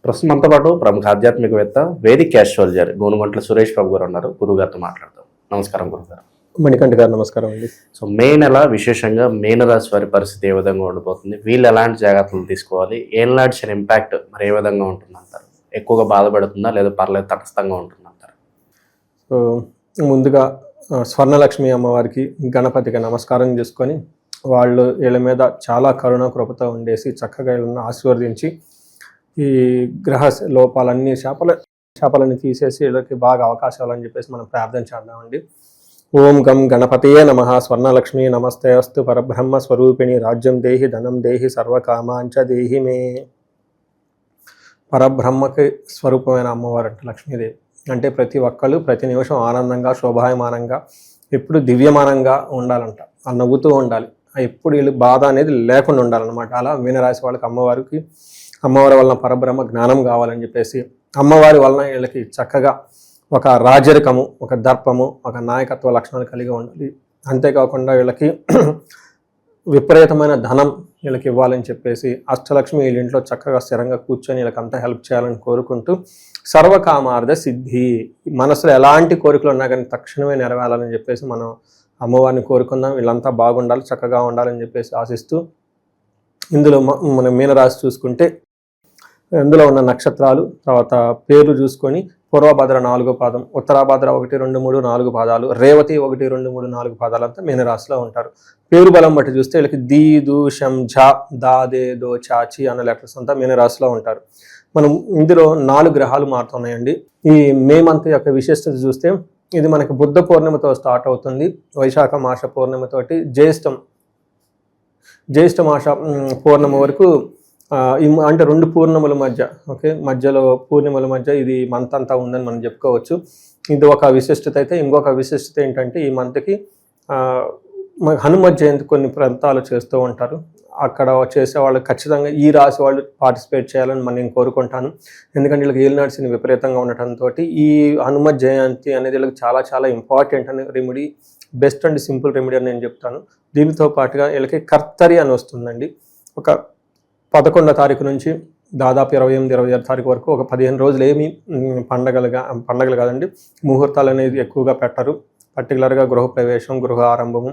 ప్రస్తుతం మనతో పాటు ప్రముఖ ఆధ్యాత్మికవేత్త వేదిక్ ఆస్ట్రాలజర్ గోనుగంట్ల సురేష్ బాబు గారు ఉన్నారు. గురుగారితో మాట్లాడదాం. నమస్కారం గురుగారు. మణికంఠ గారు నమస్కారం అండి. సో మే నెల విశేషంగా మీనరాశి వారి పరిస్థితి ఏ విధంగా ఉండిపోతుంది, వీళ్ళు ఎలాంటి జాగ్రత్తలు తీసుకోవాలి, ఏనాటి శని ఇంపాక్ట్ మరి ఏ విధంగా ఉంటుందంటారు? ఎక్కువగా బాధపడుతుందా లేదా పర్లేదు తటస్థంగా ఉంటుందంటారు? సో ముందుగా స్వర్ణలక్ష్మి అమ్మవారికి గణపతికి నమస్కారం చేసుకొని వీళ్ళ మీద చాలా కరుణ కృపతో ఉండేసి చక్కగా వీళ్ళని ఆశీర్వదించి ఈ గ్రహ లోపాలన్నీ శాపాలన్నీ తీసేసి వీళ్ళకి బాగా అవకాశాలు అని చెప్పేసి మనం ప్రార్థన చేద్దామండి. ఓం గం గణపతియే నమః. స్వర్ణలక్ష్మి నమస్తే అస్తు. పరబ్రహ్మ స్వరూపిణి రాజ్యం దేహి ధనం దేహి సర్వకామాంచ దేహి మే. పరబ్రహ్మకి స్వరూపమైన అమ్మవారు అంటే లక్ష్మీదేవి. అంటే ప్రతి ఒక్కళ్ళు ప్రతి నిమిషం ఆనందంగా శోభాయమానంగా ఎప్పుడు దివ్యమానంగా ఉండాలంట. వాళ్ళు నవ్వుతూ ఉండాలి. ఎప్పుడు వీళ్ళు బాధ అనేది లేకుండా ఉండాలన్నమాట. అలా మీనరాశి వాళ్ళకి అమ్మవారి వలన పరబ్రహ్మ జ్ఞానం కావాలని చెప్పేసి అమ్మవారి వలన వీళ్ళకి చక్కగా ఒక రాజరికము, ఒక దర్పము, ఒక నాయకత్వ లక్షణాలు కలిగి ఉండాలి. అంతేకాకుండా వీళ్ళకి విపరీతమైన ధనం వీళ్ళకి ఇవ్వాలని చెప్పేసి అష్టలక్ష్మి వీళ్ళ ఇంట్లో చక్కగా స్థిరంగా కూర్చొని వీళ్ళకంతా హెల్ప్ చేయాలని కోరుకుంటూ సర్వకామార్థ సిద్ధి, మనసులో ఎలాంటి కోరికలు ఉన్నా కానీ తక్షణమే నెరవేరాలని చెప్పేసి మనం అమ్మవారిని కోరుకుందాం. వీళ్ళంతా బాగుండాలి, చక్కగా ఉండాలని చెప్పేసి ఆశిస్తూ ఇందులో మన మీనరాశి చూసుకుంటే ఇందులో ఉన్న నక్షత్రాలు తర్వాత పేర్లు చూసుకొని పూర్వభద్ర 4వ పాదం, ఉత్తరాభద్ర 1, 2, 3, 4 పాదాలు, రేవతి 1, 2, 3, 4 పాదాలంతా మీనరాశిలో ఉంటారు. పేరు బలం బట్టి చూస్తే వీళ్ళకి దీ, దూ, షం, ఝ, దా, దే, దో, చాచి అన్న లెటర్స్ అంతా మీనరాశిలో ఉంటారు. మనం ఇందులో 4 గ్రహాలు మారుతున్నాయండి. ఈ మే మంత్ యొక్క విశిష్టత చూస్తే ఇది మనకి బుద్ధ పూర్ణిమతో స్టార్ట్ అవుతుంది. వైశాఖ మాస పూర్ణిమతోటి జ్యేష్ఠ మాస పూర్ణిమ వరకు అంటే 2 పూర్ణిమల మధ్య మధ్యలో పూర్ణిమల మధ్య ఇది మంత్ అంతా ఉందని మనం చెప్పుకోవచ్చు. ఇది ఒక విశిష్టత. అయితే ఇంకొక విశిష్టత ఏంటంటే ఈ మంత్కి హనుమ జయంతి కొన్ని ప్రాంతాలు చేస్తూ ఉంటారు. అక్కడ చేసే వాళ్ళు ఖచ్చితంగా ఈ రాశి వాళ్ళు పార్టిసిపేట్ చేయాలని నేను కోరుకుంటాను. ఎందుకంటే వీళ్ళకి ఏలినాడ్సిని విపరీతంగా ఉండటంతో ఈ హనుమ జయంతి అనేది వీళ్ళకి చాలా చాలా ఇంపార్టెంట్ అని remedy, best and simple remedy అని నేను చెప్తాను. దీనితో పాటుగా వీళ్ళకి కర్తరి అని వస్తుందండి. ఒక 11వ తారీఖు నుంచి దాదాపు 28, 26 తారీఖు వరకు ఒక 15 రోజులు ఏమి పండగలు కాదండి, ముహూర్తాలు అనేది ఎక్కువగా పెట్టరు. పర్టికులర్గా గృహప్రవేశం, గృహ ఆరంభము,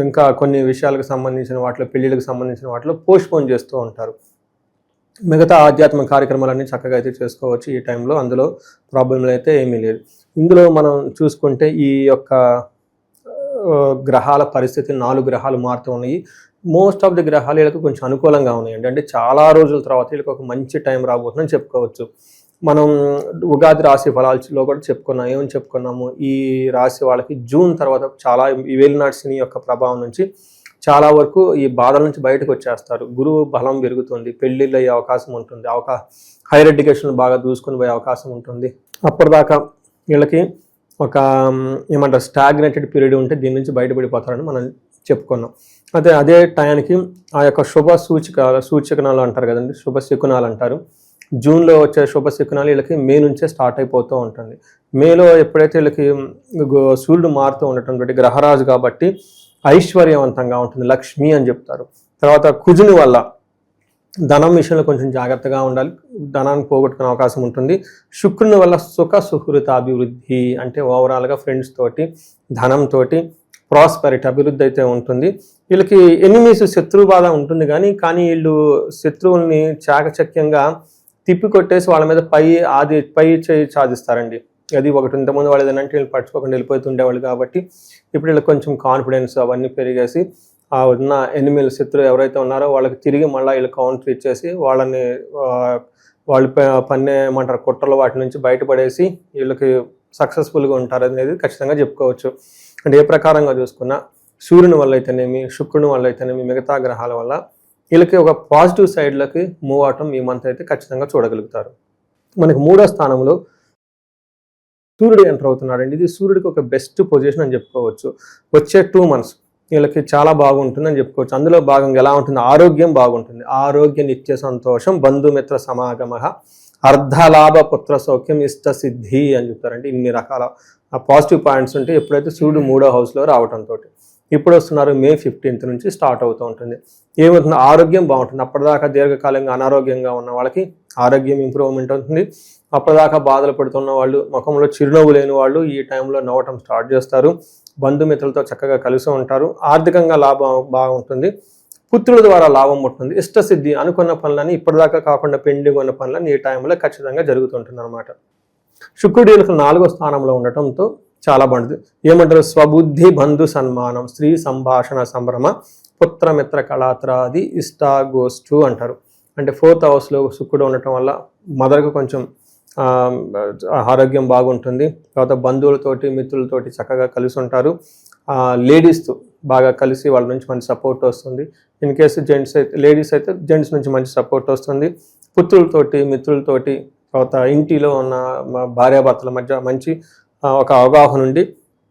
ఇంకా కొన్ని విషయాలకు సంబంధించిన వాటిలో, పెళ్ళిళ్ళకి సంబంధించిన వాటిలో పోస్ట్పోన్ చేస్తూ ఉంటారు. మిగతా ఆధ్యాత్మిక కార్యక్రమాలన్నీ చక్కగా అయితే చేసుకోవచ్చు ఈ టైంలో. అందులో ప్రాబ్లంలు అయితే ఏమీ లేదు. ఇందులో మనం చూసుకుంటే ఈ యొక్క గ్రహాల పరిస్థితి 4 గ్రహాలు మారుతూ ఉన్నాయి. మోస్ట్ ఆఫ్ ది గ్రహాలు వీళ్ళకి కొంచెం అనుకూలంగా ఉన్నాయండి. అంటే చాలా రోజుల తర్వాత వీళ్ళకి ఒక మంచి టైం రాబోతుందని చెప్పుకోవచ్చు. మనం ఉగాది రాశి ఫలాల్లో కూడా ఏమని చెప్పుకున్నాము, ఈ రాశి వాళ్ళకి జూన్ తర్వాత చాలా ఈ వేలినాడ్సిని యొక్క ప్రభావం నుంచి చాలా వరకు ఈ బాధల నుంచి బయటకు వచ్చేస్తారు. గురువు బలం పెరుగుతుంది, పెళ్ళిళ్ళు అయ్యే అవకాశం ఉంటుంది, హైయర్ ఎడ్యుకేషన్ బాగా దూసుకొని పోయే అవకాశం ఉంటుంది. అప్పటిదాకా వీళ్ళకి ఒక స్టాగ్నేటెడ్ పీరియడ్ ఉంటే దీని నుంచి బయటపడిపోతారని మనం చెప్పుకున్నాం. అయితే అదే టయానికి ఆ యొక్క శుభ సూచకనాలు అంటారు కదండి, శుభ శకునాలు అంటారు. జూన్లో వచ్చే శుభ శకునాలు వీళ్ళకి మే నుంచే స్టార్ట్ అయిపోతూ ఉంటుంది. మేలో ఎప్పుడైతే వీళ్ళకి సూర్యుడు మారుతూ ఉండటం గ్రహరాజు కాబట్టి ఐశ్వర్యవంతంగా ఉంటుంది, లక్ష్మి అని చెప్తారు. తర్వాత కుజుని వల్ల ధనం విషయంలో కొంచెం జాగ్రత్తగా ఉండాలి, ధనాన్ని పోగొట్టుకునే అవకాశం ఉంటుంది. శుక్రుని వల్ల సుహృత అభివృద్ధి, అంటే ఓవరాల్గా ఫ్రెండ్స్ తోటి, ధనంతో ప్రాస్పెరిటీ, అభివృద్ధి అయితే ఉంటుంది. వీళ్ళకి ఎనిమీస్, శత్రు బాధ ఉంటుంది కానీ వీళ్ళు శత్రువుల్ని చాకచక్యంగా తిప్పికొట్టేసి వాళ్ళ మీద పై చేయి సాధిస్తారండి. అది ఒకటి. ఇంతకుముందు వాళ్ళు ఏదంటే వీళ్ళు పట్టుకోకుండా వెళ్ళిపోతుండేవాళ్ళు కాబట్టి ఇప్పుడు వీళ్ళకి కొంచెం కాన్ఫిడెన్స్ అవన్నీ పెరిగేసి ఆ ఉన్న ఎనిమిలు, శత్రువు ఎవరైతే ఉన్నారో వాళ్ళకి తిరిగి మళ్ళీ వీళ్ళు కౌంటర్ ఇచ్చేసి వాళ్ళు పన్నేమంటారు కుట్రలు వాటి నుంచి బయటపడేసి వీళ్ళకి సక్సెస్ఫుల్గా ఉంటారు అనేది ఖచ్చితంగా చెప్పుకోవచ్చు. అంటే ఏ ప్రకారంగా చూసుకున్నా సూర్యుని వల్ల అయితేనేమి, శుక్రుని వల్ల అయితేనేమి, మిగతా గ్రహాల వల్ల వీళ్ళకి ఒక పాజిటివ్ సైడ్లకి మూవ్ అవటం ఈ మంత్ అయితే ఖచ్చితంగా చూడగలుగుతారు. మనకి 3వ స్థానంలో సూర్యుడు ఎంటర్ అవుతున్నాడండి. ఇది సూర్యుడికి ఒక బెస్ట్ పొజిషన్ అని చెప్పుకోవచ్చు. వచ్చే 2 months వీళ్ళకి చాలా బాగుంటుందని చెప్పుకోవచ్చు. అందులో భాగంగా ఎలా ఉంటుంది, ఆరోగ్యం బాగుంటుంది. ఆరోగ్య నిత్య సంతోషం, బంధుమిత్ర సమాగమ, అర్ధలాభ పుత్ర సౌఖ్యం, ఇష్ట సిద్ధి అని చెప్తారంటే ఇన్ని రకాల పాజిటివ్ పాయింట్స్ ఉంటే ఎప్పుడైతే సూర్యుడు 3వ హౌస్లో రావడంతో ఇప్పుడు వస్తున్నారు మే 15th నుంచి స్టార్ట్ అవుతూ ఉంటుంది. ఏమవుతుంది, ఆరోగ్యం బాగుంటుంది. అప్పటిదాకా దీర్ఘకాలంగా అనారోగ్యంగా ఉన్న వాళ్ళకి ఆరోగ్యం ఇంప్రూవ్మెంట్ అవుతుంది. అప్పటిదాకా బాధలు పడుతున్న వాళ్ళు, ముఖంలో చిరునవ్వు లేని వాళ్ళు ఈ టైంలో నవ్వటం స్టార్ట్ చేస్తారు. బంధుమిత్రులతో చక్కగా కలిసి ఉంటారు. ఆర్థికంగా లాభం బాగుంటుంది. పుత్రుల ద్వారా లాభం ఉంటుంది. ఇష్టసిద్ధి, అనుకున్న పనులని ఇప్పటిదాకా కాకుండా పెండింగ్ ఉన్న పనులని ఈ టైంలో ఖచ్చితంగా జరుగుతుంటుంది అనమాట. శుక్రుడు వీళ్ళకి 4వ స్థానంలో ఉండటంతో చాలా బాగుంటుంది. ఏమంటారు? స్వబుద్ధి బంధు సన్మానం, స్త్రీ సంభాషణ సంభ్రమ, పుత్రమిత్ర కళాత్రాది ఇష్టాగోష్ఠు అంటారు. అంటే 4th హౌస్లో శుక్రుడు ఉండటం వల్ల మదర్కు కొంచెం ఆరోగ్యం బాగుంటుంది. తర్వాత బంధువులతోటి మిత్రులతోటి చక్కగా కలిసి ఉంటారు. లేడీస్తో బాగా కలిసి వాళ్ళ నుంచి మంచి సపోర్ట్ వస్తుంది. ఇన్ కేసు జెంట్స్ అయితే, లేడీస్ అయితే జెంట్స్ నుంచి మంచి సపోర్ట్ వస్తుంది. పుత్రులతోటి మిత్రులతోటి, తర్వాత ఇంటిలో ఉన్న భార్యాభర్తల మధ్య మంచి ఒక అవగాహన ఉండి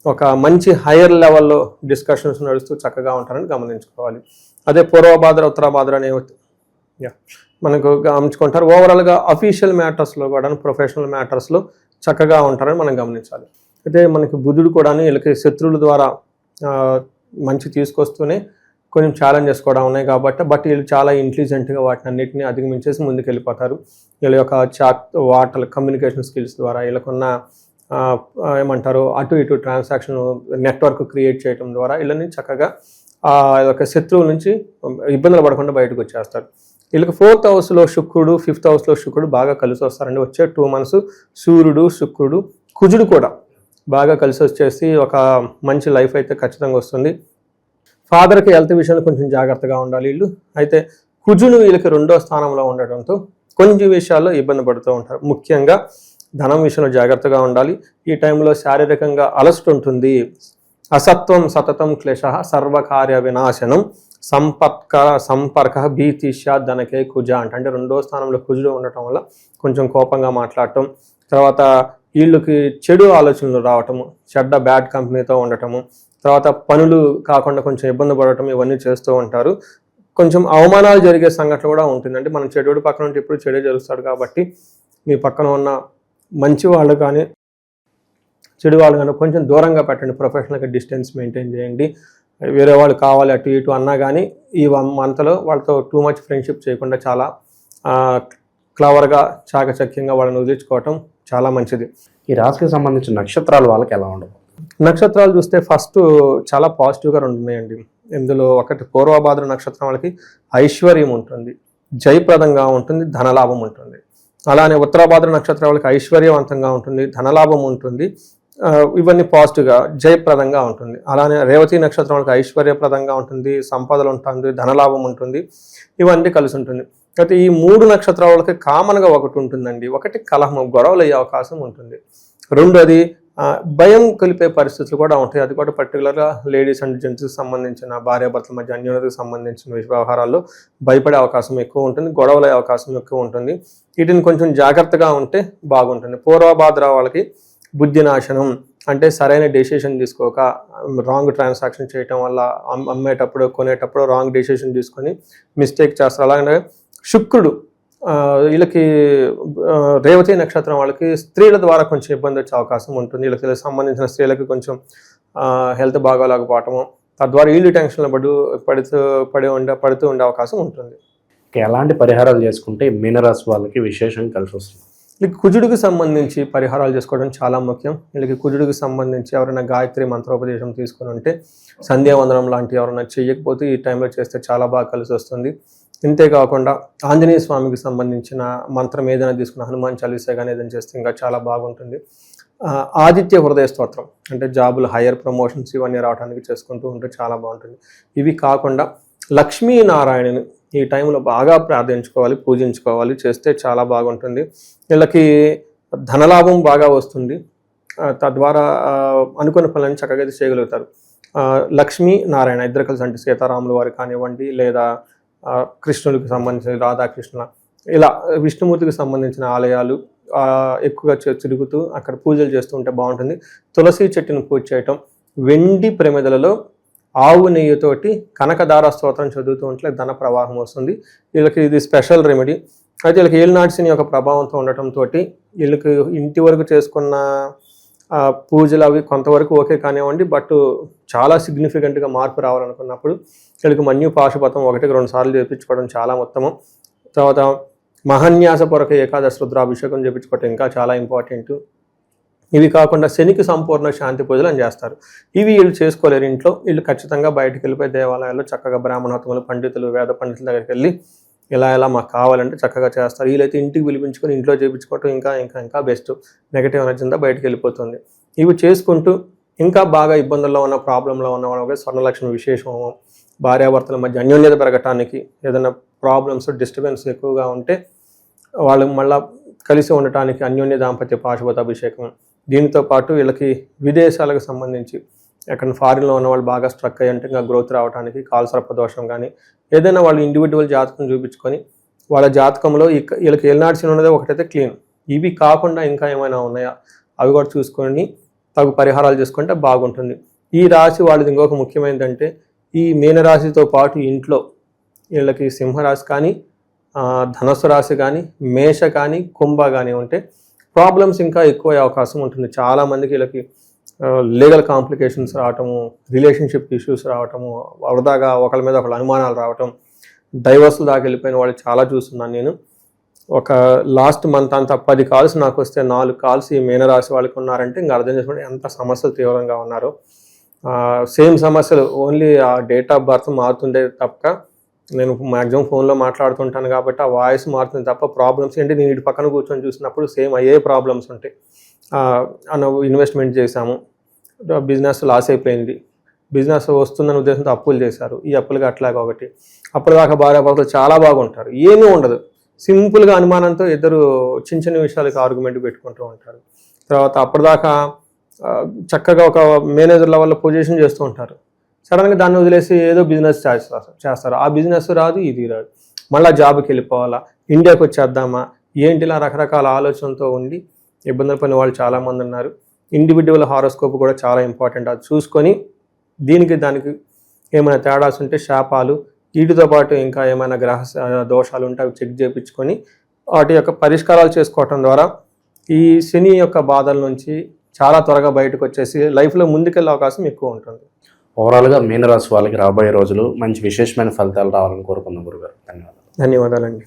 ఒక మంచి హైయర్ లెవెల్లో డిస్కషన్స్ నడుస్తూ చక్కగా ఉంటారని గమనించుకోవాలి. అదే పూర్వభాద్ర ఉత్తరాభాద్ర అనే మనకు గమనించుకుంటారు. ఓవరాల్గా అఫీషియల్ మ్యాటర్స్లో కూడా, ప్రొఫెషనల్ మ్యాటర్స్లో చక్కగా ఉంటారని మనం గమనించాలి. అయితే మనకి బుధుడు కూడా వీళ్ళకి శత్రువుల ద్వారా మంచి తీసుకొస్తూనే కొంచెం ఛాలెంజెస్ కూడా ఉన్నాయి కాబట్టి, బట్ వీళ్ళు చాలా ఇంటెలిజెంట్గా వాటిని అన్నింటినీ అధిగమించేసి ముందుకు వెళ్ళిపోతారు. వీళ్ళ యొక్క వాటల కమ్యూనికేషన్ స్కిల్స్ ద్వారా, వీళ్ళకున్న ఏమంటారు అటు ఇటు ట్రాన్సాక్షన్ నెట్వర్క్ క్రియేట్ చేయడం ద్వారా వీళ్ళని చక్కగా యొక్క శత్రువుల నుంచి ఇబ్బందులు పడకుండా బయటకు వచ్చేస్తారు. వీళ్ళకి 4th హౌస్లో శుక్రుడు, 5th హౌస్లో శుక్రుడు బాగా కలిసి వస్తారండి. వచ్చే 2 months సూర్యుడు, శుక్రుడు, కుజుడు కూడా బాగా కలిసి వచ్చేసి ఒక మంచి లైఫ్ అయితే ఖచ్చితంగా వస్తుంది. ఫాదర్కి హెల్త్ విషయంలో కొంచెం జాగ్రత్తగా ఉండాలి వీళ్ళు. అయితే కుజుడు వీళ్ళకి 2వ స్థానంలో ఉండటంతో కొన్ని విషయాల్లో ఇబ్బంది పడుతూ ఉంటారు. ముఖ్యంగా ధనం విషయంలో జాగ్రత్తగా ఉండాలి. ఈ టైంలో శారీరకంగా అలసట ఉంటుంది. అసత్వం సతతం క్లేశ సర్వకార్య వినాశనం సంపర్క భీతిష్య ధనకే కుజ అంటే 2వ స్థానంలో కుజుడు ఉండటం వల్ల కొంచెం కోపంగా మాట్లాడటం, తర్వాత వీళ్ళకి చెడు ఆలోచనలు రావటము, బ్యాడ్ కంపెనీతో ఉండటము, తర్వాత పనులు కాకుండా కొంచెం ఇబ్బంది పడటం, ఇవన్నీ చేస్తూ ఉంటారు. కొంచెం అవమానాలు జరిగే సంఘటన కూడా ఉంటుంది. అంటే మనం చెడు పక్కన ఉంటే ఎప్పుడు చెడే జరుగుతాడు కాబట్టి మీ పక్కన ఉన్న మంచి వాళ్ళు కానీ చెడు వాళ్ళు కానీ కొంచెం దూరంగా పెట్టండి. ప్రొఫెషనల్గా డిస్టెన్స్ మెయింటైన్ చేయండి. వేరే వాళ్ళు కావాలి అటు ఇటు అన్నా కానీ ఈ 1 monthలో వాళ్ళతో టూ మచ్ ఫ్రెండ్షిప్ చేయకుండా చాలా క్లవర్గా చాకచక్యంగా వాళ్ళని వదిలించుకోవటం చాలా మంచిది. ఈ రాశికి సంబంధించిన నక్షత్రాలు వాళ్ళకి ఎలా ఉండవు? నక్షత్రాలు చూస్తే ఫస్ట్ చాలా పాజిటివ్గా 2 ఉన్నాయండి. ఇందులో ఒకటి పూర్వభాద్ర నక్షత్రం వాళ్ళకి ఐశ్వర్యం ఉంటుంది, జయప్రదంగా ఉంటుంది, ధనలాభం ఉంటుంది. అలానే ఉత్తరాభాద్ర నక్షత్రం వాళ్ళకి ఐశ్వర్యవంతంగా ఉంటుంది, ధనలాభం ఉంటుంది, ఇవన్నీ పాజిటివ్గా జయప్రదంగా ఉంటుంది. అలానే రేవతి నక్షత్రం వాళ్ళకి ఐశ్వర్యప్రదంగా ఉంటుంది, సంపదలు ఉంటుంది, ధనలాభం ఉంటుంది, ఇవన్నీ కలిసి ఉంటుంది. అయితే ఈ 3 నక్షత్రాల వాళ్ళకి కామన్గా ఒకటి ఉంటుందండి. ఒకటి కలహం, గొడవలు అయ్యే అవకాశం ఉంటుంది. రెండోది భయం కలిపే పరిస్థితులు కూడా ఉంటాయి. అది కూడా పర్టికులర్గా లేడీస్ అండ్ జెంట్స్కి సంబంధించిన భార్యాభర్తల మధ్య అన్యోన్యతకు సంబంధించిన వ్యవహారాల్లో భయపడే అవకాశం ఎక్కువ ఉంటుంది, గొడవల అవకాశం ఎక్కువ ఉంటుంది. వీటిని కొంచెం జాగ్రత్తగా ఉంటే బాగుంటుంది. పూర్వభాద్ర వాళ్ళకి బుద్ధి నాశనం అంటే సరైన డెసిషన్ తీసుకోక రాంగ్ ట్రాన్సాక్షన్ చేయటం వల్ల అమ్మేటప్పుడు కొనేటప్పుడు రాంగ్ డెసిషన్ తీసుకొని మిస్టేక్ చేస్తారు. అలాగే శుక్రుడు వీళ్ళకి రేవతి నక్షత్రం వాళ్ళకి స్త్రీల ద్వారా కొంచెం ఇబ్బంది వచ్చే అవకాశం ఉంటుంది. వీళ్ళకి సంబంధించిన స్త్రీలకి కొంచెం హెల్త్ బాగోలేకపోవటము, తద్వారా వీళ్ళు టెన్షన్లో పడుతూ ఉండే అవకాశం ఉంటుంది. ఎలాంటి పరిహారాలు చేసుకుంటే మీనరాశి వాళ్ళకి విశేషంగా కలిసి వస్తుంది? వీళ్ళకి కుజుడికి సంబంధించి పరిహారాలు చేసుకోవడం చాలా ముఖ్యం. వీళ్ళకి కుజుడికి సంబంధించి ఎవరైనా గాయత్రి మంత్రోపదేశం తీసుకుని ఉంటే, సంధ్యావందనం లాంటివి ఎవరైనా చేయకపోతే ఈ టైంలో చేస్తే చాలా బాగా కలిసి వస్తుంది. ఇంతేకాకుండా ఆంజనేయ స్వామికి సంబంధించిన మంత్రం ఏదైనా తీసుకున్న హనుమాన్ చాలీసా కానీ ఏదైనా చేస్తే ఇంకా చాలా బాగుంటుంది. ఆదిత్య హృదయ స్తోత్రం అంటే జాబులు హయ్యర్ ప్రమోషన్స్ ఇవన్నీ రావడానికి చేసుకుంటూ ఉంటే చాలా బాగుంటుంది. ఇవి కాకుండా లక్ష్మీనారాయణని ఈ టైంలో బాగా ప్రార్థించుకోవాలి, పూజించుకోవాలి, చేస్తే చాలా బాగుంటుంది. వీళ్ళకి ధనలాభం బాగా వస్తుంది, తద్వారా అనుకున్న పనులను చక్కగా చేయగలుగుతారు. లక్ష్మీ నారాయణ ఇద్దరు కలిసి అంటే సీతారాముల వారు కానివ్వండి, లేదా కృష్ణుడికి సంబంధించిన రాధాకృష్ణ, ఇలా విష్ణుమూర్తికి సంబంధించిన ఆలయాలు ఎక్కువగా తిరుగుతూ అక్కడ పూజలు చేస్తూ ఉంటే బాగుంటుంది. తులసి చెట్టును పూజ చేయటం, వెండి ప్రమిదలలో ఆవు నెయ్యితోటి కనకదార స్తోత్రం చదువుతూ ఉంటే ధన ప్రవాహం వస్తుంది. వీళ్ళకి ఇది స్పెషల్ రెమెడీ. అయితే వీళ్ళకి ఏలినాడ్సిని యొక్క ప్రభావంతో ఉండటంతో వీళ్ళకి ఇంటి వరకు చేసుకున్న పూజలు అవి కొంతవరకు ఓకే కానివ్వండి, బట్ చాలా సిగ్నిఫికెంట్గా మార్పు రావాలనుకున్నప్పుడు వీళ్ళకి మన్యు పాశుపతం 1-2 సార్లు చేయించుకోవడం చాలా ఉత్తమం. తర్వాత మహాన్యాసపూర్వక ఏకాదశి రుద్రాభిషేకం చేయించుకోవటం ఇంకా చాలా ఇంపార్టెంట్. ఇవి కాకుండా శనికి సంపూర్ణ శాంతి పూజలు అని చేస్తారు. ఇవి వీళ్ళు చేసుకోలేరు ఇంట్లో. వీళ్ళు ఖచ్చితంగా బయటకు వెళ్ళిపోయి దేవాలయాల్లో చక్కగా బ్రాహ్మణోత్తములు, పండితులు, వేద పండితుల దగ్గరికి వెళ్ళి ఇలా మాకు కావాలంటే చక్కగా చేస్తారు. వీళ్ళైతే ఇంటికి పిలిపించుకొని ఇంట్లో చేయించుకోవటం ఇంకా బెస్ట్. నెగటివ్ ఎనర్జీ అంతా బయటకు వెళ్ళిపోతుంది. ఇవి చేసుకుంటూ ఇంకా బాగా ఇబ్బందుల్లో ఉన్న, ప్రాబ్లంలో ఉన్న వాళ్ళకి స్వర్ణలక్ష్మి విశేషం, భార్యాభర్తల మధ్య అన్యోన్యత పెరగటానికి, ఏదైనా ప్రాబ్లమ్స్ డిస్టర్బెన్స్ ఎక్కువగా ఉంటే వాళ్ళు మళ్ళీ కలిసి ఉండటానికి అన్యోన్య దాంపత్య పాశుపత అభిషేకం. దీనితో పాటు వీళ్ళకి విదేశాలకు సంబంధించి ఎక్కడ ఫారిన్లో ఉన్న వాళ్ళు బాగా స్ట్రక్ అయ్యి అంటే ఇంకా గ్రోత్ రావడానికి కాలసర్పదోషం కానీ ఏదైనా వాళ్ళు ఇండివిజువల్ జాతకం చూపించుకొని వాళ్ళ జాతకంలో వీళ్ళకి ఏలినాటి ఉన్నదే ఒకటైతే క్లీన్. ఇవి కాకుండా ఇంకా ఏమైనా ఉన్నాయా అవి కూడా చూసుకొని తగు పరిహారాలు చేసుకుంటే బాగుంటుంది. ఈ రాశి వాళ్ళది ఇంకొక ముఖ్యమైనదంటే ఈ మీనరాశితో పాటు ఇంట్లో వీళ్ళకి సింహరాశి కానీ, ధనుసు రాశి కానీ, మేష కానీ, కుంభ కానీ ఉంటే ప్రాబ్లమ్స్ ఇంకా ఎక్కువ అవకాశం ఉంటుంది. చాలామందికి వీళ్ళకి లీగల్ కాంప్లికేషన్స్ రావటము, రిలేషన్షిప్ ఇష్యూస్ రావటము, వరదాగా ఒకళ్ళ మీద ఒకళ్ళ అనుమానాలు రావటం, డైవర్స్లు దాకా వెళ్ళిపోయిన వాళ్ళు చాలా చూస్తున్నాను నేను. ఒక లాస్ట్ మంత్ అంతా 10 కాల్స్ నాకు వస్తే 4 కాల్స్ ఈ మీనరాశి వాళ్ళకి ఉన్నారంటే ఇంకా అర్థం చేసుకోండి ఎంత సమస్యలు తీవ్రంగా ఉన్నారో. సేమ్ సమస్యలు, ఓన్లీ ఆ డేట్ ఆఫ్ బర్త్ మారుతుండే తప్ప, నేను మ్యాక్సిమం ఫోన్లో మాట్లాడుతుంటాను కాబట్టి ఆ వాయిస్ మారుతుంది తప్ప ప్రాబ్లమ్స్ ఏంటి నేను ఇటు పక్కన కూర్చొని చూసినప్పుడు సేమ్ అయ్యే ప్రాబ్లమ్స్ ఉంటాయి. ఇన్వెస్ట్మెంట్ చేశాము, బిజినెస్ లాస్ అయిపోయింది, బిజినెస్ వస్తుందని ఉద్దేశంతో అప్పులు చేశారు, ఈ అప్పులుగా అట్లాగా ఒకటి, అప్పుడు దాకా భార్యాభర్తలు చాలా బాగుంటారు, ఏమీ ఉండదు, సింపుల్గా అనుమానంతో ఇద్దరు చిన్న విషయాలకి ఆర్గ్యుమెంట్ పెట్టుకుంటూ ఉంటారు. తర్వాత అప్పటిదాకా చక్కగా ఒక మేనేజర్ లెవెల్లో పొజిషన్ చేస్తూ ఉంటారు, సడన్గా దాన్ని వదిలేసి ఏదో బిజినెస్ చేస్తారు, ఆ బిజినెస్ రాదు, ఇది రాదు, మళ్ళీ జాబ్కి వెళ్ళిపోవాలా, ఇండియాకి వచ్చేద్దామా ఏంటి, ఇలా రకరకాల ఆలోచనతో ఉండి ఇబ్బందులు పడిన వాళ్ళు చాలామంది ఉన్నారు. ఇండివిజువల్ హారోస్కోప్ కూడా చాలా ఇంపార్టెంట్. అది చూసుకొని దానికి ఏమైనా తేడాస్ ఉంటే శాపాలు, వీటితో పాటు ఇంకా ఏమైనా గ్రహ దోషాలు ఉంటే అవి చెక్ చేయించుకొని వాటి యొక్క పరిష్కారాలు చేసుకోవటం ద్వారా ఈ శని యొక్క బాధల నుంచి చాలా త్వరగా బయటకు వచ్చేసి లైఫ్లో ముందుకెళ్ళే అవకాశం ఎక్కువ ఉంటుంది. ఓవరాల్గా మీనరాశి వాళ్ళకి రాబోయే రోజులు మంచి విశేషమైన ఫలితాలు రావాలని కోరుకుందాం గురుగారు. ధన్యవాదాలు. ధన్యవాదాలండి.